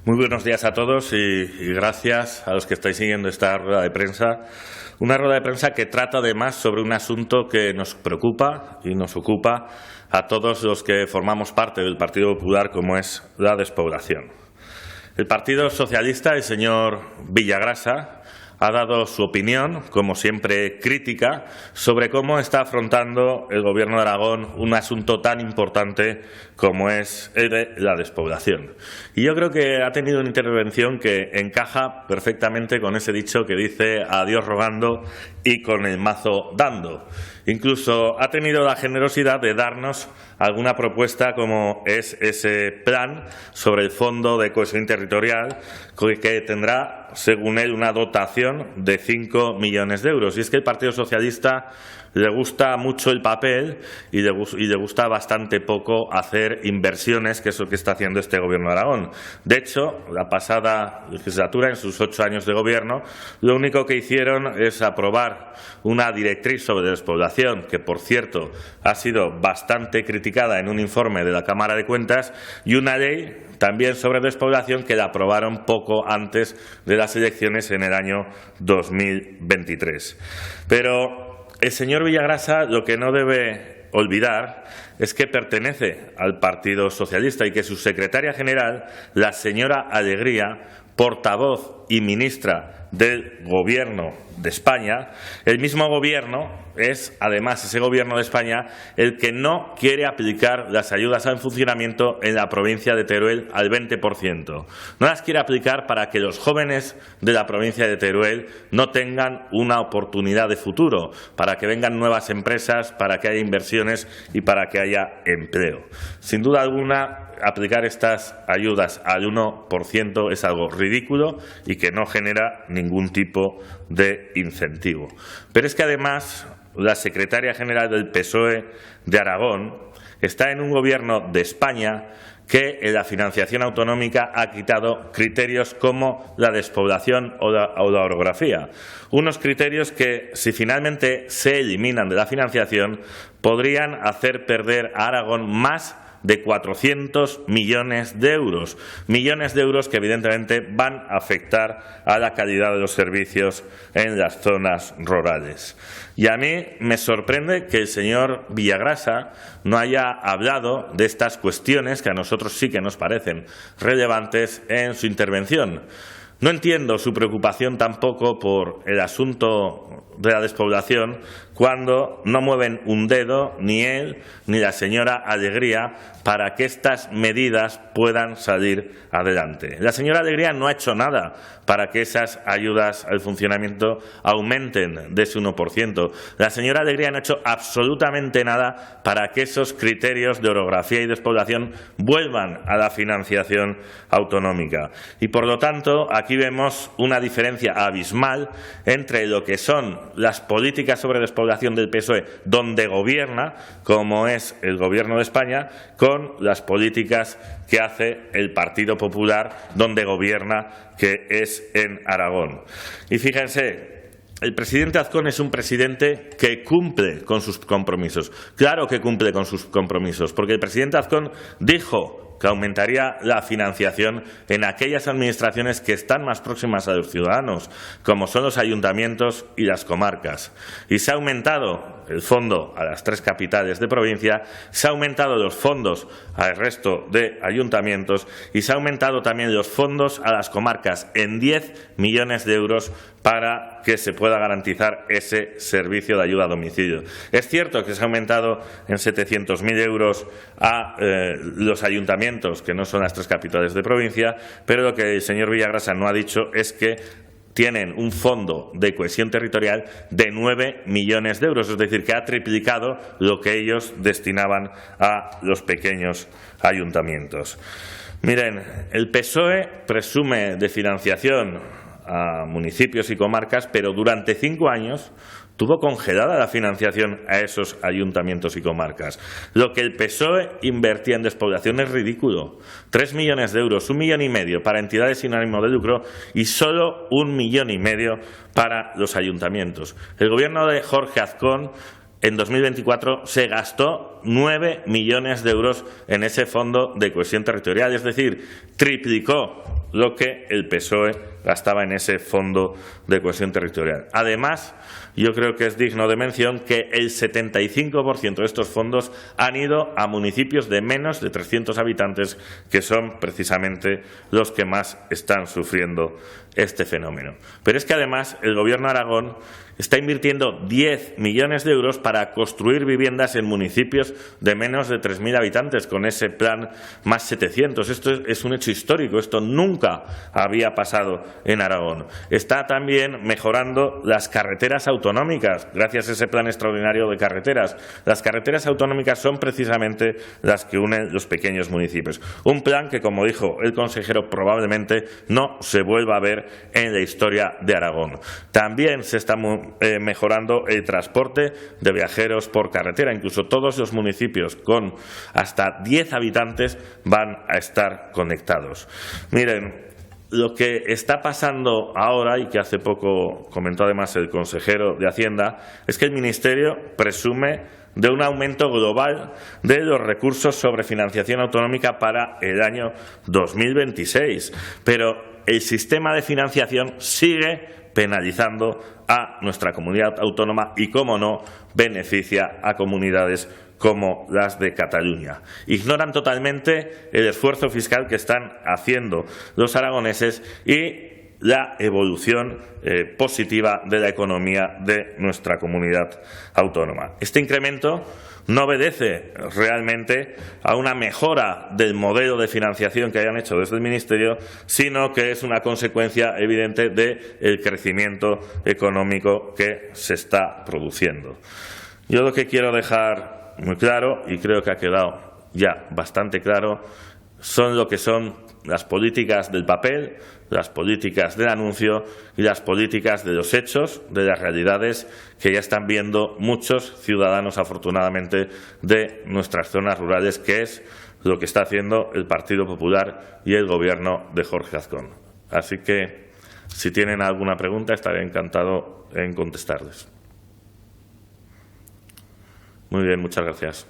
Muy buenos días a todos y gracias a los que estáis siguiendo esta rueda de prensa. Una rueda de prensa que trata además sobre un asunto que nos preocupa y nos ocupa a todos los que formamos parte del Partido Popular, como es la despoblación. El Partido Socialista, el señor Villagrasa, ha dado su opinión, como siempre crítica, sobre cómo está afrontando el Gobierno de Aragón un asunto tan importante como es el de la despoblación. Y yo creo que ha tenido una intervención que encaja perfectamente con ese dicho que dice a Dios rogando y con el mazo dando. Incluso ha tenido la generosidad de darnos alguna propuesta, como es ese plan sobre el Fondo de Cohesión Territorial, que tendrá, según él, una dotación de 5 millones de euros. Y es que el Partido Socialista le gusta mucho el papel y le gusta bastante poco hacer inversiones, que es lo que está haciendo este Gobierno de Aragón. De hecho, la pasada legislatura, en sus 8 años de gobierno, lo único que hicieron es aprobar una directriz sobre despoblación, que, por cierto, ha sido bastante criticada en un informe de la Cámara de Cuentas, y una ley también sobre despoblación que la aprobaron poco antes de las elecciones en el año 2023. Pero el señor Villagrasa lo que no debe olvidar es que pertenece al Partido Socialista y que su secretaria general, la señora Alegría, portavoz y ministra del Gobierno de España, el mismo Gobierno es, además, ese Gobierno de España el que no quiere aplicar las ayudas al funcionamiento en la provincia de Teruel al 20%. No las quiere aplicar para que los jóvenes de la provincia de Teruel no tengan una oportunidad de futuro, para que vengan nuevas empresas, para que haya inversiones y para que haya empleo. Sin duda alguna, aplicar estas ayudas al 1% es algo ridículo y que no genera ningún tipo de incentivo. Pero es que además la secretaria general del PSOE de Aragón está en un Gobierno de España que en la financiación autonómica ha quitado criterios como la despoblación o la orografía. Unos criterios que, si finalmente se eliminan de la financiación, podrían hacer perder a Aragón más de 400 millones de euros. Millones de euros que evidentemente van a afectar a la calidad de los servicios en las zonas rurales. Y a mí me sorprende que el señor Villagrasa no haya hablado de estas cuestiones que a nosotros sí que nos parecen relevantes en su intervención. No entiendo su preocupación tampoco por el asunto de la despoblación cuando no mueven un dedo ni él ni la señora Alegría para que estas medidas puedan salir adelante. La señora Alegría no ha hecho nada para que esas ayudas al funcionamiento aumenten de ese 1%. La señora Alegría no ha hecho absolutamente nada para que esos criterios de orografía y despoblación vuelvan a la financiación autonómica. Y por lo tanto, aquí vemos una diferencia abismal entre lo que son las políticas sobre despoblación del PSOE, donde gobierna, como es el Gobierno de España, con las políticas que hace el Partido Popular, donde gobierna, que es en Aragón. Y fíjense, el presidente Azcón es un presidente que cumple con sus compromisos. Claro que cumple con sus compromisos, porque el presidente Azcón dijo que aumentaría la financiación en aquellas administraciones que están más próximas a los ciudadanos, como son los ayuntamientos y las comarcas. Y se ha aumentado el fondo a las 3 capitales de provincia, se ha aumentado los fondos al resto de ayuntamientos y se ha aumentado también los fondos a las comarcas en 10 millones de euros para que se pueda garantizar ese servicio de ayuda a domicilio. Es cierto que se ha aumentado en 700.000 euros a los ayuntamientos, que no son las 3 capitales de provincia, pero lo que el señor Villagrasa no ha dicho es que tienen un fondo de cohesión territorial de 9 millones de euros, es decir, que ha triplicado lo que ellos destinaban a los pequeños ayuntamientos. Miren, el PSOE presume de financiación a municipios y comarcas, pero durante 5 años tuvo congelada la financiación a esos ayuntamientos y comarcas. Lo que el PSOE invertía en despoblación es ridículo. 3 millones de euros, 1,5 millones para entidades sin ánimo de lucro y solo 1,5 millones para los ayuntamientos. El Gobierno de Jorge Azcón en 2024 se gastó 9 millones de euros en ese fondo de cohesión territorial, es decir, triplicó lo que el PSOE gastaba en ese fondo de cohesión territorial. Además, yo creo que es digno de mención que el 75% de estos fondos han ido a municipios de menos de 300 habitantes, que son precisamente los que más están sufriendo este fenómeno. Pero es que además el Gobierno de Aragón está invirtiendo 10 millones de euros para construir viviendas en municipios de menos de 3.000 habitantes, con ese plan más 700. Esto es un hecho histórico, esto nunca había pasado en Aragón. Está también mejorando las carreteras autonómicas, gracias a ese plan extraordinario de carreteras. Las carreteras autonómicas son precisamente las que unen los pequeños municipios. Un plan que, como dijo el consejero, probablemente no se vuelva a ver en la historia de Aragón. También se está mejorando el transporte de viajeros por carretera. Incluso todos los municipios con hasta 10 habitantes van a estar conectados. Miren, lo que está pasando ahora, y que hace poco comentó además el consejero de Hacienda, es que el Ministerio presume de un aumento global de los recursos sobre financiación autonómica para el año 2026. Pero el sistema de financiación sigue penalizando a nuestra comunidad autónoma y, cómo no, beneficia a comunidades como las de Cataluña. Ignoran totalmente el esfuerzo fiscal que están haciendo los aragoneses y la evolución positiva de la economía de nuestra comunidad autónoma. Este incremento no obedece realmente a una mejora del modelo de financiación que hayan hecho desde el Ministerio, sino que es una consecuencia evidente del crecimiento económico que se está produciendo. Yo lo que quiero dejar muy claro, y creo que ha quedado ya bastante claro, son lo que son las políticas del papel, las políticas del anuncio y las políticas de los hechos, de las realidades que ya están viendo muchos ciudadanos, afortunadamente, de nuestras zonas rurales, que es lo que está haciendo el Partido Popular y el Gobierno de Jorge Azcón. Así que, si tienen alguna pregunta, estaré encantado en contestarles. Muy bien, muchas gracias.